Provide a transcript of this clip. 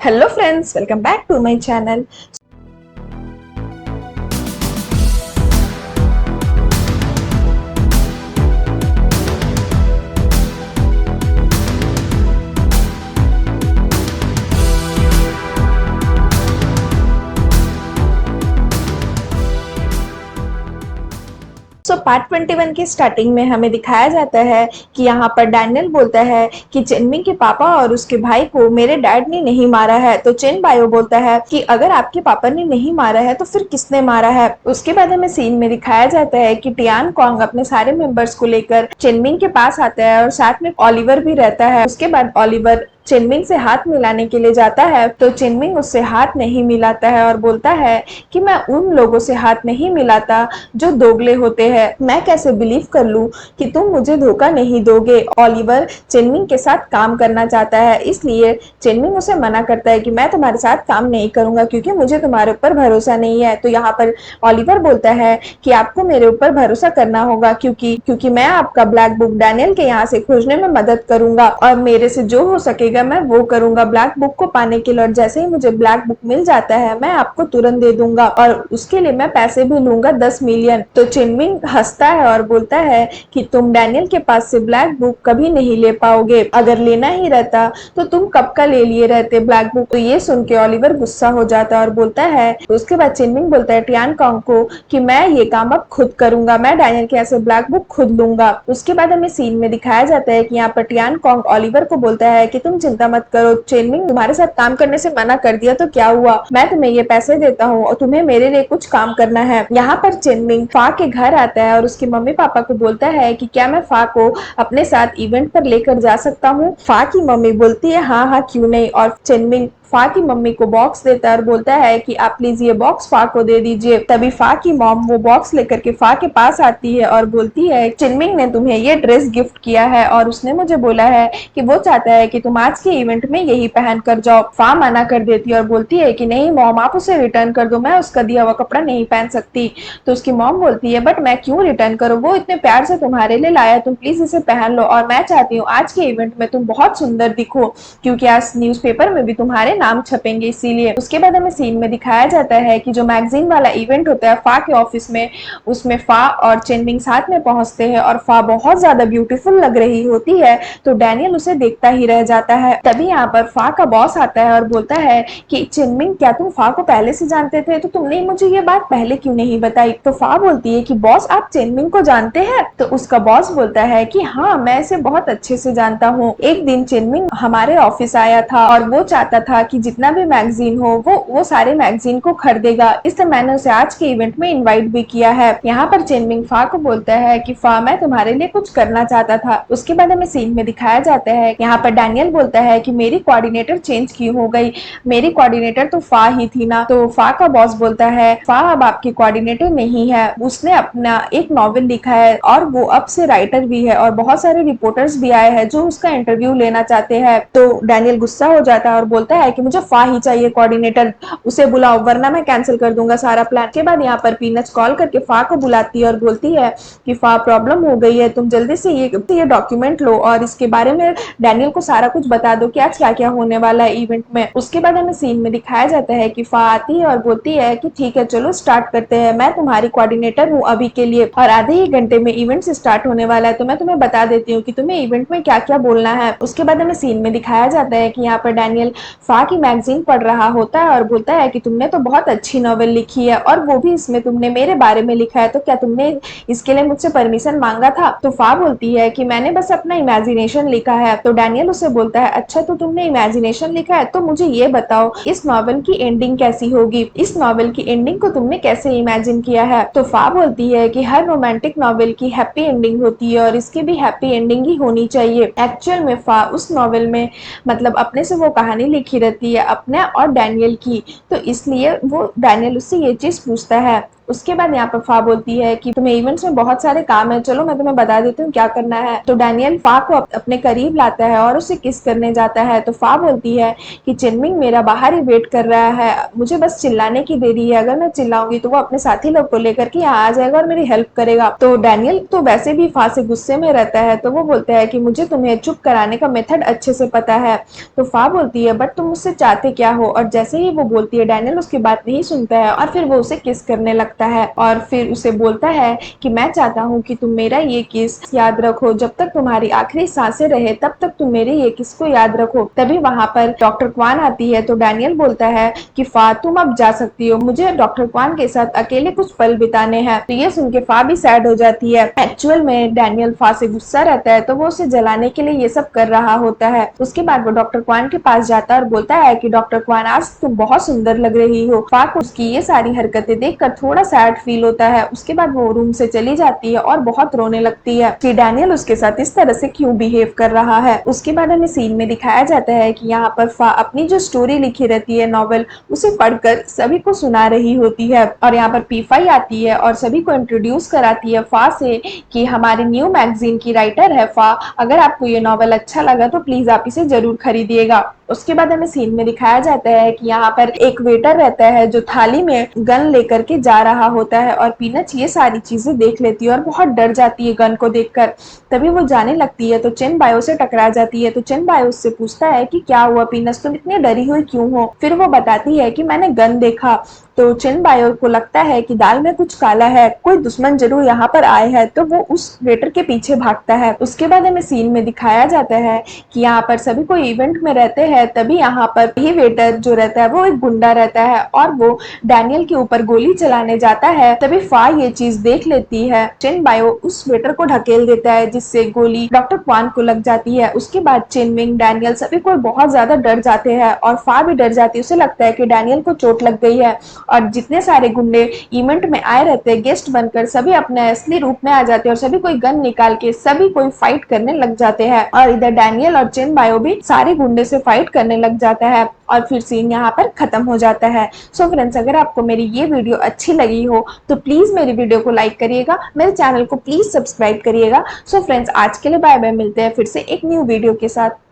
Hello friends, welcome back to my channel. Part 21 की starting में हमें दिखाया जाता है कि यहाँ पर डैनियल बोलता है कि चेनमिंग के पापा और उसके भाई को मेरे डैड ने नहीं मारा है। तो चेन बायो बोलता है कि अगर आपके पापा ने नहीं मारा है तो फिर किसने मारा है। उसके बाद हमें सीन में दिखाया जाता है कि टियान कॉन्ग अपने सारे मेंबर्स को लेकर चेनमिंग के पास आता है और साथ में ओलिवर भी रहता है। उसके बाद ओलिवर चेनमिंग से हाथ मिलाने के लिए जाता है तो चेनमिंग उससे हाथ नहीं मिलाता है और बोलता है कि मैं उन लोगों से हाथ नहीं मिलाता जो दोगले होते हैं। मैं कैसे बिलीव कर लूं कि तुम मुझे धोखा नहीं दोगे। ओलिवर चेनमिंग के साथ काम करना चाहता है, इसलिए चेनमिंग उसे मना करता है कि मैं तुम्हारे साथ काम नहीं करूंगा क्योंकि मुझे तुम्हारे ऊपर भरोसा नहीं है। तो यहाँ पर ओलिवर बोलता है कि आपको मेरे ऊपर भरोसा करना होगा क्योंकि मैं आपका ब्लैक बुक डैनियल के यहाँ से खोजने में मदद करूंगा और मेरे से जो हो सकेगा मैं वो करूंगा ब्लैक बुक को पाने के लिए। और जैसे ही मुझे ब्लैक बुक मिल जाता है मैं आपको तुरंत दे दूंगा और उसके लिए मैं पैसे भी लूंगा 10 मिलियन। तो चेनमिंग हंसता है और बोलता है कि तुम डैनियल के पास से ब्लैक बुक कभी नहीं ले पाओगे, अगर लेना ही रहता तो तुम कब का ले लिए रहते ब्लैक बुक। तो ये सुन के ओलिवर गुस्सा हो जाता है और बोलता है, तो उसके बाद चेनमिंग बोलता है टियान कॉन्ग को कि मैं ये काम अब खुद करूंगा, मैं डैनियल के ऐसे ब्लैक बुक खुद लूंगा। उसके बाद हमें सीन में दिखाया जाता है कि यहाँ पर टियान कॉन्ग ओलिवर को बोलता है कि तुम चिंता मत करो, चेनमिंग तुम्हारे साथ काम करने से मना कर दिया तो क्या हुआ, मैं तुम्हें ये पैसे देता हूँ और तुम्हें मेरे लिए कुछ काम करना है। यहाँ पर चेनमिंग फा के घर आता है और उसके मम्मी पापा को बोलता है कि क्या मैं फा को अपने साथ इवेंट पर लेकर जा सकता हूँ। फा की मम्मी बोलती है हाँ हाँ क्यों नहीं, और चेनमिंग फा की मम्मी को बॉक्स देता है और बोलता है कि आप प्लीज ये बॉक्स फा को दे दीजिए। तभी फा की मॉम वो बॉक्स लेकर के फा के पास आती है और बोलती है चेनमिंग ने तुम्हें ये ड्रेस गिफ्ट किया है और उसने मुझे बोला है कि वो चाहता है कि तुम आज के इवेंट में यही पहन कर जाओ। फा मना कर देती है और बोलती है कि नहीं मॉम, आप उसे रिटर्न कर दो, मैं उसका दिया हुआ कपड़ा नहीं पहन सकती। तो उसकी मॉम बोलती है बट मैं क्यों रिटर्न करूँ, वो इतने प्यार से तुम्हारे लिए लाया, तुम प्लीज इसे पहन लो और मैं चाहती हूँ आज के इवेंट में तुम बहुत सुंदर दिखो क्योंकि आज न्यूज़पेपर में भी तुम्हारे नाम छपेंगे इसीलिए। उसके बाद हमें सीन में दिखाया जाता है कि जो मैगजीन वाला इवेंट होता है फा के ऑफिस में, उसमें फा और चेनमिंग साथ में पहुंचते हैं और फा बहुत ज्यादा ब्यूटीफुल लग रही होती है तो डैनियल उसे देखता ही रह जाता है। तभी यहाँ पर फा का बॉस आता है और बोलता है कि चेनमिंग क्या तुम फा को पहले से जानते थे, तो तुमने मुझे ये बात पहले क्यों नहीं बताई। तो फा बोलती है कि बॉस आप चेनमिंग को जानते हैं। तो उसका बॉस बोलता है कि हाँ मैं इसे बहुत अच्छे से जानता हूँ, एक दिन चेनमिंग हमारे ऑफिस आया था और वो चाहता था कि जितना भी मैगजीन हो वो सारे मैगजीन को खरीदेगा, इसलिए मैंने उसे आज के इवेंट में इनवाइट भी किया है। यहाँ पर चेनमिंग फा को बोलता है कि फा मैं तुम्हारे लिए कुछ करना चाहता था। उसके बाद हमें सीन में दिखाया जाता है यहाँ पर डैनियल बोलता है कि मेरी कोऑर्डिनेटर चेंज क्यों हो गई, मेरी कोऑर्डिनेटर तो फा ही थी ना। तो फा का बॉस बोलता है फा अब आपकी कोऑर्डिनेटर नहीं है, उसने अपना एक नॉवेल लिखा है और वो अब से राइटर भी है और बहुत सारे रिपोर्टर्स भी आए हैं जो उसका इंटरव्यू लेना चाहते हैं। तो डैनियल गुस्सा हो जाता है और बोलता है कि मुझे फा ही चाहिए कोऑर्डिनेटर, उसे बुलाओ वरना मैं कैंसिल कर दूंगा सारा प्लान। के बाद यहाँ पर पीनट्स कॉल करके फा को बुलाती है और बोलती है कि फा प्रॉब्लम हो गई है, तुम जल्दी से ये डॉक्यूमेंट लो और इसके बारे में डैनियल को सारा कुछ बता दो कि आज क्या क्या होने वाला है इवेंट में। उसके बाद हमें सीन में दिखाया जाता है कि फा आती है और बोलती है कि ठीक है चलो स्टार्ट करते हैं, मैं तुम्हारी कोऑर्डिनेटर हूँ अभी के लिए और आधे ही घंटे में इवेंट स्टार्ट होने वाला है, तो मैं तुम्हें बता देती हूँ कि तुम्हें इवेंट में क्या क्या बोलना है। उसके बाद हमें सीन में दिखाया जाता है कि यहाँ पर डैनियल फा की मैगजीन पढ़ रहा होता है और बोलता है कि तुमने तो बहुत अच्छी नॉवेल लिखी है और वो भी इसमें तुमने मेरे बारे में लिखा है, तो क्या तुमने इसके लिए मुझसे परमिशन मांगा था। तो फा बोलती है कि मैंने बस अपना इमेजिनेशन लिखा है। तो डैनियल उसे बोलता है अच्छा तो तुमने इमेजिनेशन लिखा है, तो मुझे ये बताओ इस नॉवेल की एंडिंग कैसी होगी, इस नॉवेल की एंडिंग को तुमने कैसे इमेजिन किया है। तो फा बोलती है कि हर रोमांटिक नॉवेल की हैप्पी एंडिंग होती है और इसकी भी हैप्पी एंडिंग ही होनी चाहिए। एक्चुअल में फा उस नॉवेल में मतलब अपने से वो कहानी लिखी रहती है अपने और डैनियल की, तो इसलिए वो डैनियल उससे ये चीज पूछता है। उसके बाद यहाँ पर फा बोलती है कि तुम्हें इवेंट्स में बहुत सारे काम है, चलो मैं तुम्हें बता देती हूँ क्या करना है। तो डैनियल फा को अपने करीब लाता है और उसे किस करने जाता है। तो फा बोलती है कि चिनमिंग मेरा बाहर ही वेट कर रहा है, मुझे बस चिल्लाने की देरी है, अगर मैं चिल्लाऊंगी तो वो अपने साथी लोग को लेकर के यहाँ आ जाएगा और मेरी हेल्प करेगा। तो डैनियल तो वैसे भी फा से गुस्से में रहता है, तो वो बोलता है कि मुझे तुम्हें चुप कराने का मेथड अच्छे से पता है। तो फा बोलती है बट तुम मुझसे चाहते क्या हो, और जैसे ही वो बोलती है डैनियल उसकी बात नहीं सुनता है और फिर वो उसे किस करने लगता है और फिर उसे बोलता है कि मैं चाहता हूँ कि तुम मेरा ये किस याद रखो, जब तक तुम्हारी आखिरी सांसें रहे तब तक तुम मेरे ये किस को याद रखो। तभी वहां पर डॉक्टर क्वान आती है। तो डैनियल बोलता है कि फा तुम अब जा सकती हो, मुझे डॉक्टर क्वान के साथ अकेले कुछ पल बिताने हैं। तो ये सुन के फा भी सैड हो जाती है। एक्चुअल में डैनियल फा से गुस्सा रहता है, तो वो उसे जलाने के लिए ये सब कर रहा होता है। उसके बाद वो डॉक्टर क्वान के पास जाता है और बोलता है कि डॉक्टर क्वान आज तुम बहुत सुंदर लग रही हो। फा को उसकी ये सारी हरकतें देखकर थोड़ा सैड फील होता है। उसके बाद वो रूम से चली जाती है और बहुत रोने लगती है कि डैनियल उसके साथ इस तरह से क्यों बिहेव कर रहा है। उसके बाद हमें सीन में दिखाया जाता है कि यहाँ पर फा अपनी जो स्टोरी लिखी रहती है नॉवेल, उसे पढ़कर सभी को सुना रही होती है। और यहाँ पर पीफाई आती है और सभी को इंट्रोड्यूस कराती है फा से कि हमारे न्यू मैगजीन की राइटर है फा, अगर आपको ये नॉवेल अच्छा लगा तो प्लीज आप इसे जरूर खरीदिएगा। उसके बाद हमें सीन में दिखाया जाता है कि यहाँ पर एक वेटर रहता है जो थाली में गन लेकर के जा रहा होता है और पीनच ये सारी चीजें देख लेती है और बहुत डर जाती है गन को देखकर। तभी वो जाने लगती है तो चेन बायो से टकरा जाती है। तो चेन बायो उससे पूछता है कि क्या हुआ पीनच, तुम इतनी डरी हुई क्यों हो। फिर वो बताती है कि मैंने गन देखा। तो चेन बायो को लगता है कि दाल में कुछ काला है, कोई दुश्मन जरूर यहाँ पर आए हैं, तो वो उस वेटर के पीछे भागता है। उसके बाद हमें सीन में दिखाया जाता है कि यहाँ पर सभी कोई इवेंट में रहते हैं। तभी यहाँ पर ये वेटर जो रहता है वो एक गुंडा रहता है और वो डैनियल के ऊपर गोली चलाने जाता है। तभी फा ये चीज देख लेती है। चेन बायो उस वेटर को ढकेल देता है जिससे गोली डॉक्टर क्वान को लग जाती है। उसके बाद चेनमिंग डैनियल सभी को बहुत ज्यादा डर जाते हैं और फा भी डर जाती है। उसे लगता है कि डैनियल को चोट लग गई है और जितने सारे गुंडे इवेंट में आए रहते हैं गेस्ट बनकर, सभी अपने असली रूप में आ जाते हैं और सभी कोई गन निकाल के सभी कोई फाइट करने लग जाते हैं। और इधर डैनियल और चेन बायो भी सारे गुंडे से फाइट करने लग जाता है और फिर सीन यहाँ पर खत्म हो जाता है। सो फ्रेंड्स, अगर आपको मेरी ये वीडियो अच्छी लगी हो तो प्लीज मेरी वीडियो को लाइक करिएगा, मेरे चैनल को प्लीज सब्सक्राइब करिएगा। सो फ्रेंड्स, आज के लिए बाय बाय, मिलते हैं फिर से एक न्यू वीडियो के साथ।